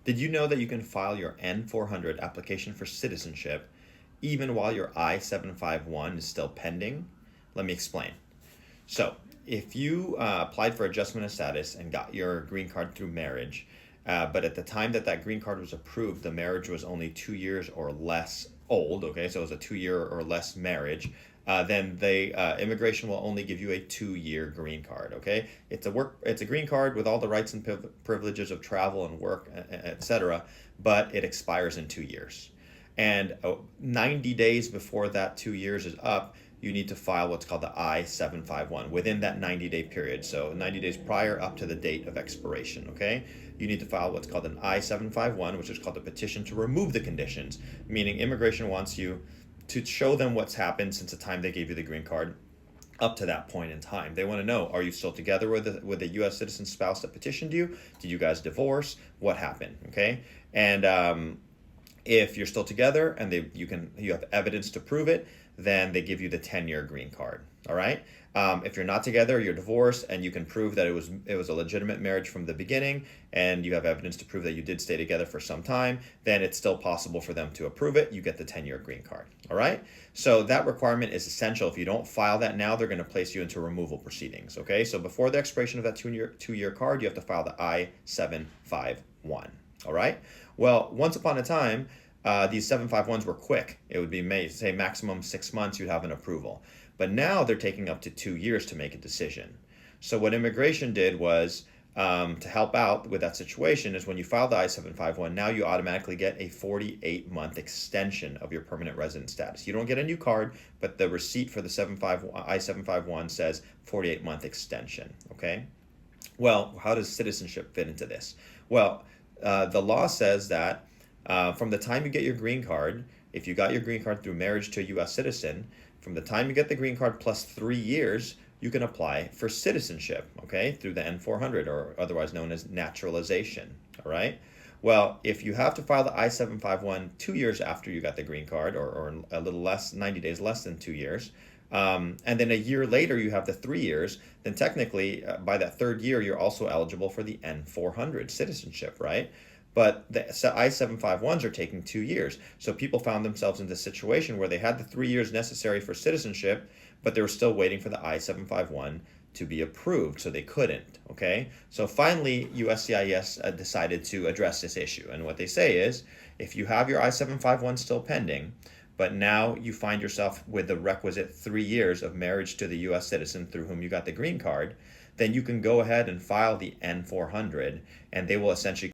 Did you know that you can file your N-400 application for citizenship even while your I-751 is still pending? Let me explain. So, if you applied for adjustment of status and got your green card through marriage, but at the time that that green card was approved, the marriage was only 2 years or less old, okay, so it was a 2 year or less marriage, then the immigration will only give you a 2 year green card, okay? It's a green card with all the rights and privileges of travel and work, etc., but it expires in 2 years. And 90 days before that 2 years is up, you need to file what's called the I-751 within that 90-day period. So 90 days prior up to the date of expiration, okay? You need to file what's called an I-751, which is called a petition to remove the conditions, meaning immigration wants you to show them what's happened since the time they gave you the green card up to that point in time. They want to know, are you still together with a U.S. citizen spouse that petitioned you? Did you guys divorce? What happened, okay? And if you're still together and you have evidence to prove it, then they give you the 10-year green card. All right. If you're not together, you're divorced, and you can prove that it was a legitimate marriage from the beginning, and you have evidence to prove that you did stay together for some time, then it's still possible for them to approve it. You get the 10-year green card. All right. So that requirement is essential. If you don't file that now, they're going to place you into removal proceedings. Okay. So before the expiration of that two-year card, you have to file the I-751. All right. Well, once upon a time, these 751s were quick. It would be, say, maximum 6 months, you'd have an approval. But now they're taking up to 2 years to make a decision. So what immigration did was, to help out with that situation, is when you file the I-751, now you automatically get a 48-month extension of your permanent resident status. You don't get a new card, but the receipt for the I-751 says 48-month extension, okay? Well, how does citizenship fit into this? Well, the law says that from the time you get your green card, if you got your green card through marriage to a U.S. citizen, from the time you get the green card plus 3 years, you can apply for citizenship, okay, through the N-400, or otherwise known as naturalization, all right? Well, if you have to file the I-751 2 years after you got the green card, or a little less, 90 days less than 2 years, and then a year later you have the 3 years, then technically by that third year, you're also eligible for the N-400 citizenship, right? But the I-751s are taking 2 years. So people found themselves in this situation where they had the 3 years necessary for citizenship, but they were still waiting for the I-751 to be approved, so they couldn't, okay? So finally, USCIS decided to address this issue. And what they say is, if you have your I-751 still pending, but now you find yourself with the requisite 3 years of marriage to the U.S. citizen through whom you got the green card, then you can go ahead and file the N-400, and they will essentially